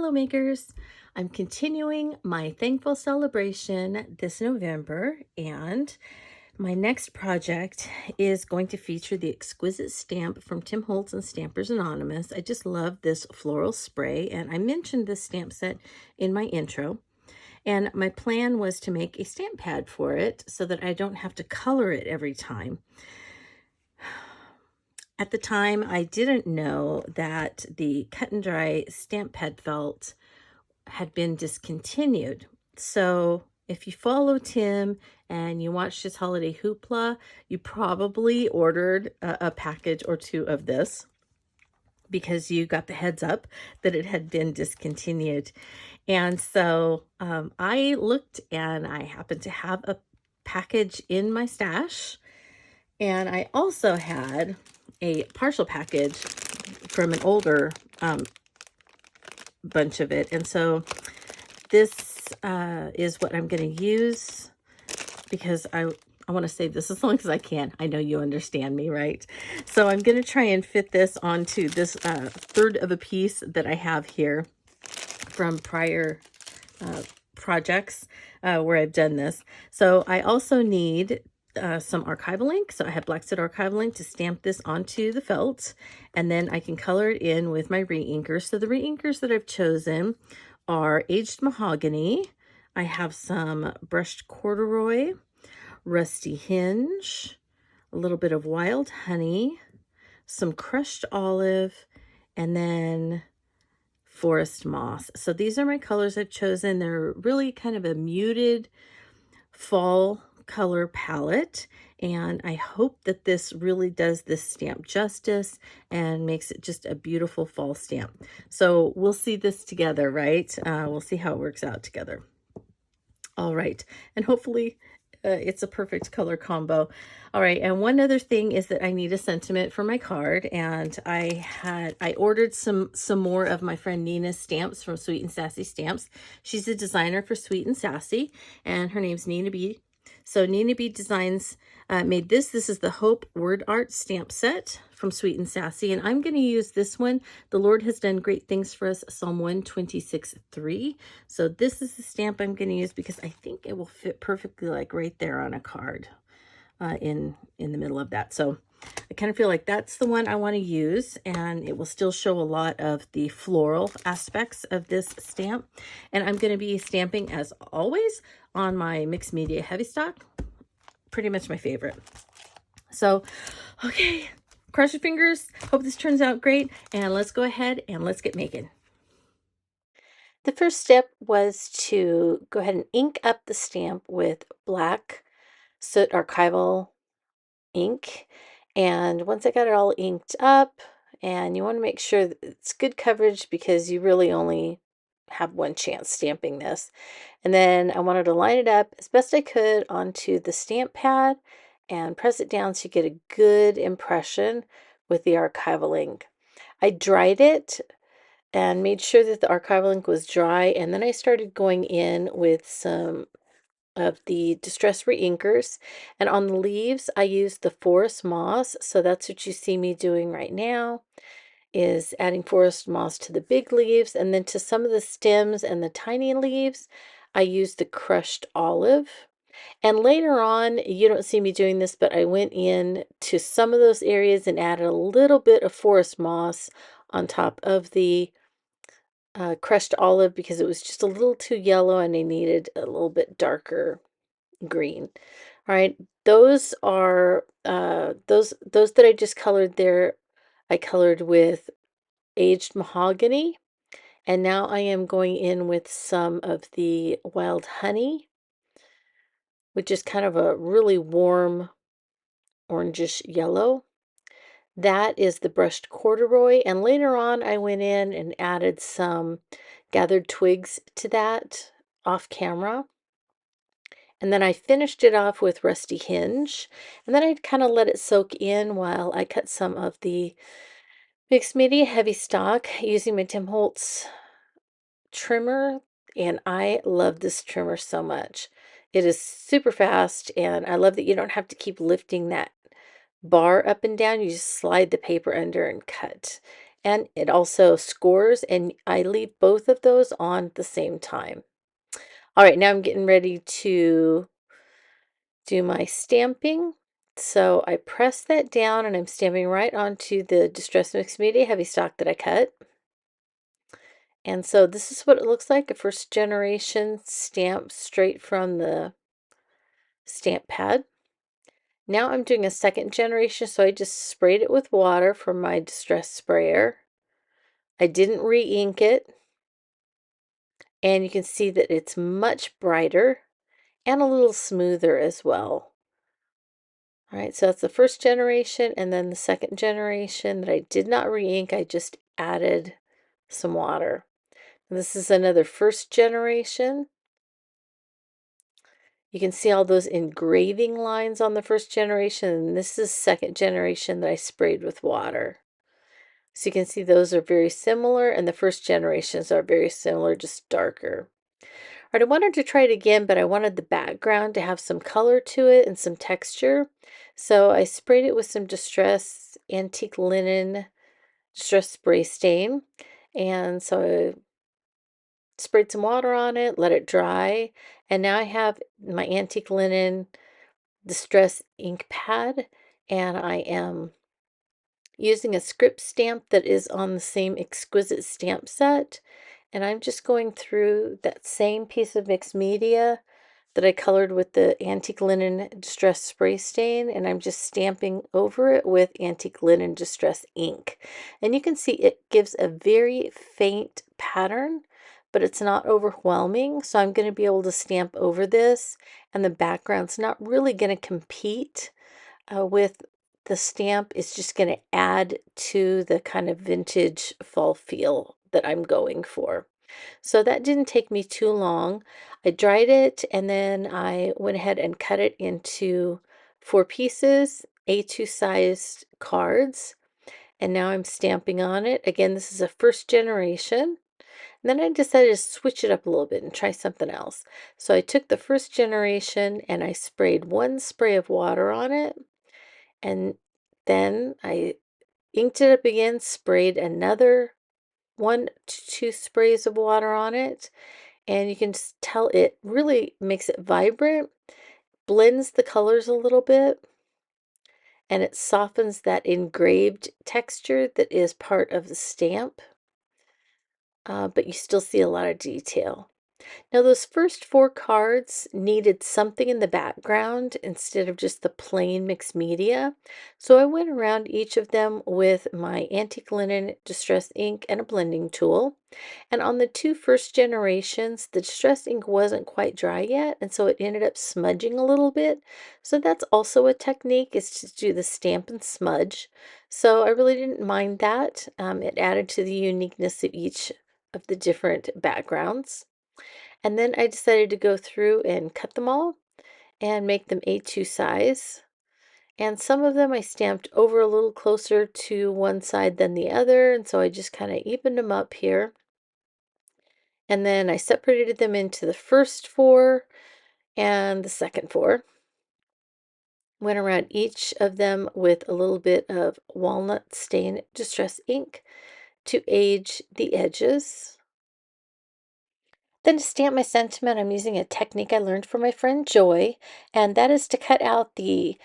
Hello makers! I'm continuing my thankful celebration this November, and my next project is going to feature the Exquisite stamp from Tim Holtz and Stampers Anonymous. I just love this floral spray, and I mentioned this stamp set in my intro. And my plan was to make a stamp pad for it so that I don't have to color it every time. At the time, I didn't know that the cut and dry stamp pad felt had been discontinued. So if you follow Tim and you watched his Holiday Hoopla, you probably ordered a package or two of this because you got the heads up that it had been discontinued. And so I looked and I happened to have a package in my stash. And I also had a partial package from an older bunch of it. And so this is what I'm going to use because I want to save this as long as I can. I know you understand me, right? So I'm going to try and fit this onto this third of a piece that I have here from prior projects where I've done this. So I also need some archival ink. So I have Black Soot archival ink to stamp this onto the felt, and then I can color it in with my re-inkers. So the re-inkers that I've chosen are Aged Mahogany. I have some Brushed Corduroy, Rusty Hinge, a little bit of Wild Honey, some Crushed Olive, and then Forest Moss. So these are my colors I've chosen. They're really kind of a muted fall color palette, and I hope that this really does this stamp justice and makes it just a beautiful fall stamp. So we'll see this together, right? We'll see how it works out together. All right, and hopefully it's a perfect color combo. All right, and one other thing is that I need a sentiment for my card, and I ordered some more of my friend Nina's stamps from Sweet and Sassy Stamps. She's a designer for Sweet and Sassy, and her name's Nina B. So Nina B Designs made this. This is the Hope Word Art stamp set from Sweet and Sassy, and I'm going to use this one. The Lord has done great things for us, Psalm 126:3. So this is the stamp I'm going to use because I think it will fit perfectly, like right there on a card in the middle of that. So I kind of feel like that's the one I want to use, and it will still show a lot of the floral aspects of this stamp. And I'm going to be stamping, as always, on my mixed media Heavystock. Pretty much my favorite. So, okay, cross your fingers. Hope this turns out great, and let's go ahead and let's get making. The first step was to go ahead and ink up the stamp with Black Soot Archival ink. And once I got it all inked up, and you want to make sure that it's good coverage because you really only have one chance stamping this. And then I wanted to line it up as best I could onto the stamp pad and press it down so you get a good impression with the archival ink. I dried it and made sure that the archival ink was dry, and then I started going in with some of the Distress Re-Inkers, and on the leaves I used the Forest Moss. So that's what you see me doing right now, is adding Forest Moss to the big leaves, and then to some of the stems and the tiny leaves I used the Crushed Olive. And later on, you don't see me doing this, but I went in to some of those areas and added a little bit of Forest Moss on top of the Crushed Olive because it was just a little too yellow and I needed a little bit darker green. All right, those are those that I just colored there. I colored with Aged Mahogany, and now I am going in with some of the Wild Honey, which is kind of a really warm orangish yellow. That is the Brushed Corduroy, and later on I went in and added some gathered twigs to that off camera. And then I finished it off with Rusty Hinge, and then I kind of let it soak in while I cut some of the mixed media Heavystock using my Tim Holtz trimmer, and I love this trimmer so much. It is super fast, and I love that you don't have to keep lifting that bar up and down. You just slide the paper under and cut. and it also scores, and I leave both of those on at the same time. All right, now I'm getting ready to do my stamping. So I press that down and I'm stamping right onto the Distress Mixed Media Heavystock that I cut. And so this is what it looks like, a first generation stamp straight from the stamp pad. Now I'm doing a second generation, so I just sprayed it with water from my Distress sprayer. I didn't re-ink it, and you can see that it's much brighter and a little smoother as well. All right, so that's the first generation, and then the second generation that I did not re-ink, I just added some water. And this is another first generation. You can see all those engraving lines on the first generation, and this is second generation that I sprayed with water. So you can see those are very similar, and the first generations are very similar, just darker. All right, I wanted to try it again, but I wanted the background to have some color to it and some texture. So I sprayed it with some Distress Antique Linen Distress Spray Stain. And so I sprayed some water on it, let it dry, and now I have my Antique Linen Distress ink pad, and I am using a script stamp that is on the same Exquisite stamp set, and I'm just going through that same piece of mixed media that I colored with the Antique Linen Distress Spray Stain, and I'm just stamping over it with Antique Linen Distress ink. And you can see it gives a very faint pattern, but it's not overwhelming, so I'm going to be able to stamp over this, and the background's not really going to compete with the stamp. It's just going to add to the kind of vintage fall feel that I'm going for. So that didn't take me too long. I dried it and then I went ahead and cut it into 4 pieces, A2 sized cards. And now I'm stamping on it. Again, this is a first generation. And then I decided to switch it up a little bit and try something else. So I took the first generation and I sprayed 1 spray of water on it. And then I inked it up again, sprayed another 1 to 2 sprays of water on it, and you can just tell it really makes it vibrant, blends the colors a little bit, and it softens that engraved texture that is part of the stamp, but you still see a lot of detail. Now, those first 4 cards needed something in the background instead of just the plain mixed media. So I went around each of them with my Antique Linen Distress ink and a blending tool. And on the 2 first generations, the distress ink wasn't quite dry yet, and so it ended up smudging a little bit. So that's also a technique, is to do the stamp and smudge. So I really didn't mind that. It added to the uniqueness of each of the different backgrounds. And then I decided to go through and cut them all and make them A2 size. And some of them I stamped over a little closer to one side than the other, and so I just kind of evened them up here. And then I separated them into the first 4 and the second 4. Went around each of them with a little bit of walnut stain distress ink to age the edges. Then to stamp my sentiment, I'm using a technique I learned from my friend Joy, and that is to cut out the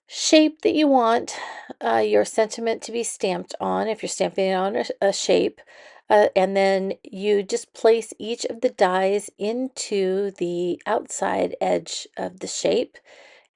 shape that you want your sentiment to be stamped on, if you're stamping it on a shape, and then you just place each of the dies into the outside edge of the shape,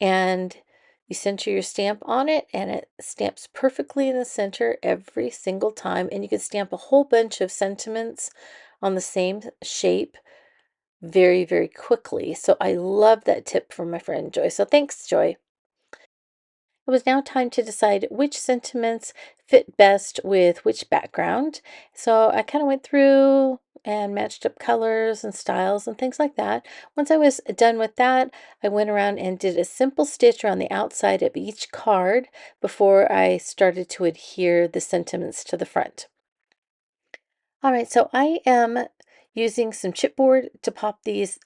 and you center your stamp on it, and it stamps perfectly in the center every single time, and you can stamp a whole bunch of sentiments on the same shape very, very quickly. So I love that tip from my friend Joy. So thanks, Joy. It was now time to decide which sentiments fit best with which background. So I kind of went through and matched up colors and styles and things like that. Once I was done with that, I went around and did a simple stitch around the outside of each card before I started to adhere the sentiments to the front. All right, so I am using some chipboard to pop these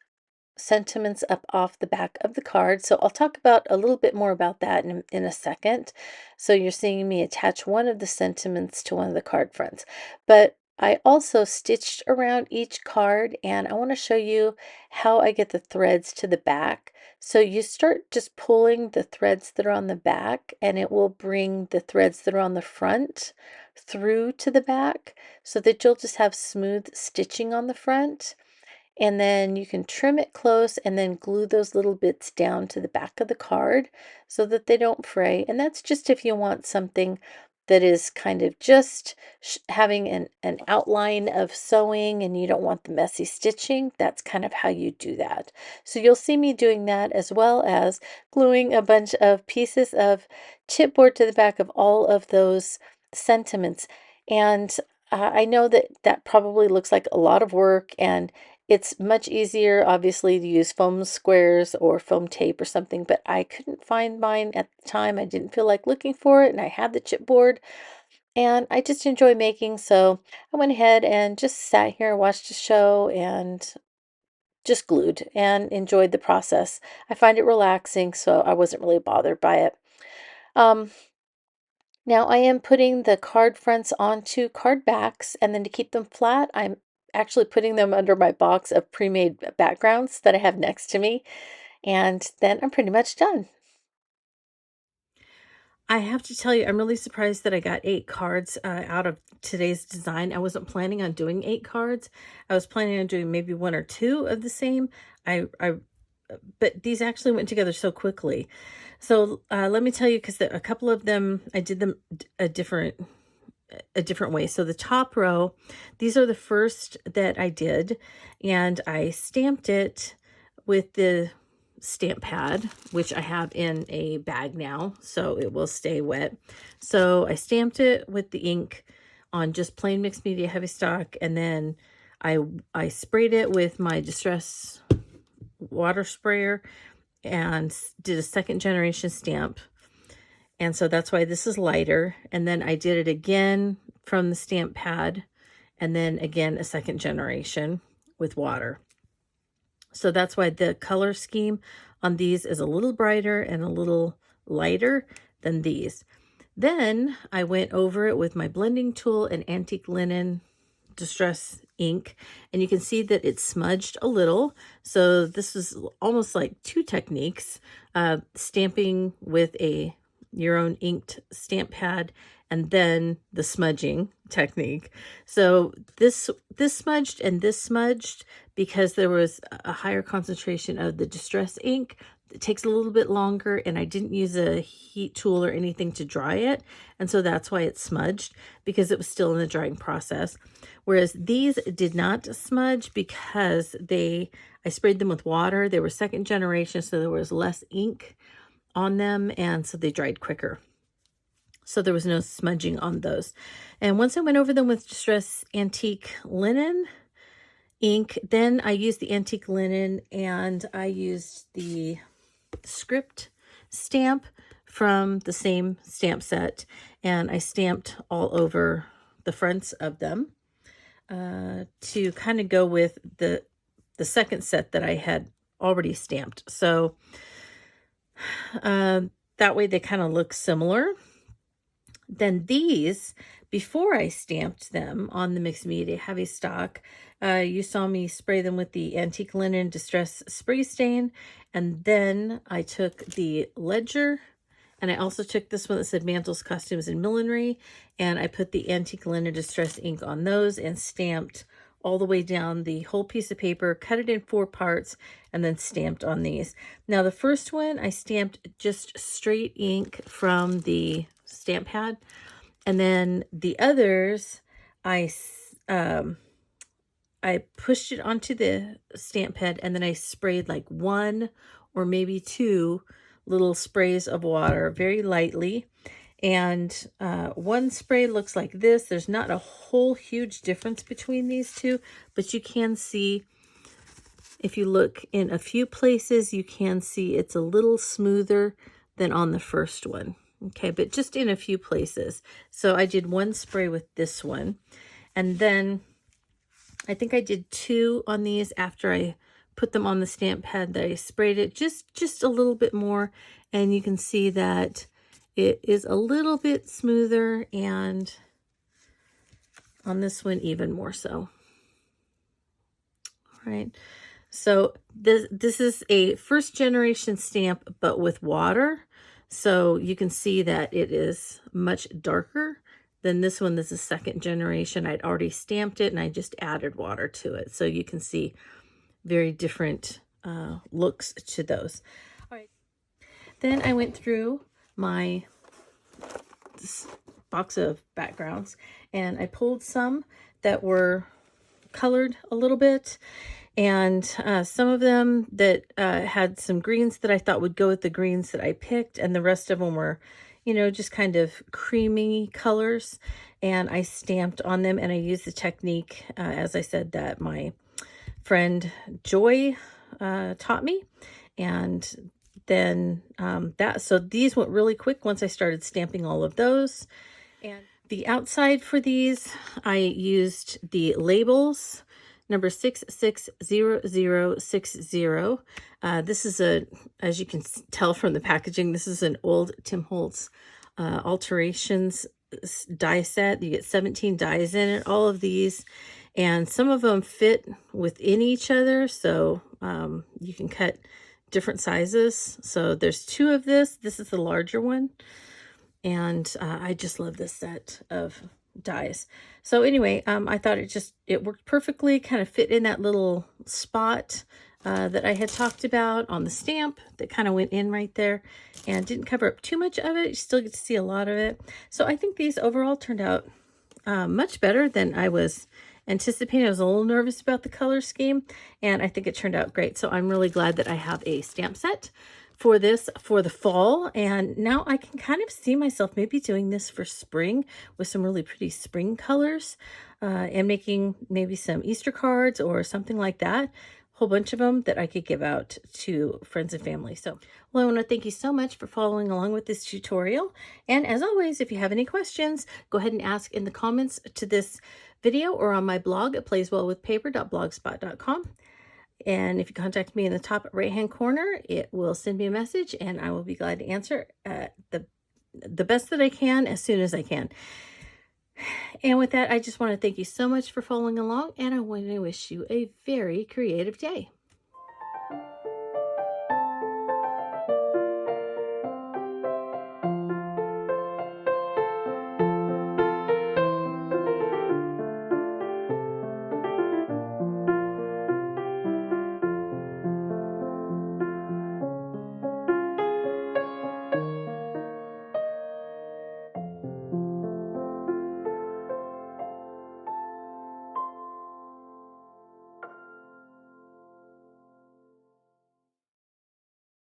sentiments up off the back of the card. So I'll talk about a little bit more about that in a second. So you're seeing me attach one of the sentiments to one of the card fronts. But I also stitched around each card, and I want to show you how I get the threads to the back. So you start just pulling the threads that are on the back, and it will bring the threads that are on the front through to the back so that you'll just have smooth stitching on the front. And then you can trim it close and then glue those little bits down to the back of the card so that they don't fray. And that's just if you want something that is kind of just having an outline of sewing and you don't want the messy stitching. That's kind of how you do that. So you'll see me doing that, as well as gluing a bunch of pieces of chipboard to the back of all of those sentiments. And I know that that probably looks like a lot of work, and it's much easier, obviously, to use foam squares or foam tape or something, but I couldn't find mine at the time. I didn't feel like looking for it, and I had the chipboard, and I just enjoy making, so I went ahead and just sat here, watched a show, and just glued and enjoyed the process. I find it relaxing, so I wasn't really bothered by it. Um, Now I am putting the card fronts onto card backs, and then to keep them flat, I'm actually putting them under my box of pre-made backgrounds that I have next to me, and then I'm pretty much done. I have to tell you, I'm really surprised that I got 8 cards out of today's design. I wasn't planning on doing 8 cards. I was planning on doing maybe 1 or 2 of the same. But these actually went together so quickly. So let me tell you, because a couple of them, I did them a different way. So the top row, these are the first that I did, and I stamped it with the stamp pad, which I have in a bag now, so it will stay wet. So I stamped it with the ink on just plain mixed media Heavystock, and then I sprayed it with my Distress water sprayer and did a second generation stamp. And so that's why this is lighter. And then I did it again from the stamp pad, and then again a second generation with water. So that's why the color scheme on these is a little brighter and a little lighter than these. Then I went over it with my blending tool and antique linen distress ink, and you can see that it smudged a little. So this is almost like 2 techniques, stamping with your own inked stamp pad, and then the smudging technique. So this smudged and this smudged because there was a higher concentration of the distress ink. It takes a little bit longer, and I didn't use a heat tool or anything to dry it, and so that's why it smudged, because it was still in the drying process. Whereas these did not smudge because I sprayed them with water. They were second generation, so there was less ink on them, and so they dried quicker. So there was no smudging on those. And once I went over them with Distress Antique Linen ink, then I used the antique linen, and I used the script stamp from the same stamp set, and I stamped all over the fronts of them to kind of go with the second set that I had already stamped. So that way they kind of look similar. Then these, before I stamped them on the mixed media Heavystock, you saw me spray them with the antique linen distress spray stain, and then I took the ledger, and I also took this one that said Mantles, Costumes, and Millinery, and I put the antique linen distress ink on those and stamped all the way down the whole piece of paper, cut it in 4 parts, and then stamped on these. Now the first one I stamped just straight ink from the stamp pad, and then the others I pushed it onto the stamp pad, and then I sprayed like 1 or maybe 2 little sprays of water very lightly. And one spray looks like this. There's not a whole huge difference between these two, but you can see, if you look in a few places, you can see it's a little smoother than on the first one. Okay, but just in a few places. So I did 1 spray with this one, and then I think I did 2 on these after I put them on the stamp pad that I sprayed it just a little bit more, and you can see that it is a little bit smoother, and on this one even more so. All right, so this is a first generation stamp, but with water. So you can see that it is much darker than this one. This is second generation. I'd already stamped it and I just added water to it. So you can see very different looks to those. All right. Then I went through my box of backgrounds and I pulled some that were colored a little bit, and some of them that had some greens that I thought would go with the greens that I picked, and the rest of them were, you know, just kind of creamy colors, and I stamped on them, and I used the technique, as I said, that my friend Joy taught me. And then so these went really quick once I started stamping all of those. And the outside for these, I used the labels, number 660060. This is as you can tell from the packaging, this is an old Tim Holtz alterations die set. You get 17 dies in it, all of these, and some of them fit within each other, so you can cut different sizes. So there's 2 of this. This is the larger one, and I just love this set of dies. So anyway, I thought it worked perfectly, kind of fit in that little spot that I had talked about on the stamp that kind of went in right there, and didn't cover up too much of it. You still get to see a lot of it. So I think these overall turned out much better than I was anticipating. I was a little nervous about the color scheme, and I think it turned out great. So I'm really glad that I have a stamp set for this for the fall, and now I can kind of see myself maybe doing this for spring with some really pretty spring colors, and making maybe some Easter cards or something like that. Whole bunch of them that I could give out to friends and family. So, well, I want to thank you so much for following along with this tutorial. And as always, if you have any questions, go ahead and ask in the comments to this video or on my blog at playswellwithpaper.blogspot.com. And if you contact me in the top right-hand corner, it will send me a message, and I will be glad to answer the best that I can as soon as I can. And with that, I just want to thank you so much for following along, and I want to wish you a very creative day.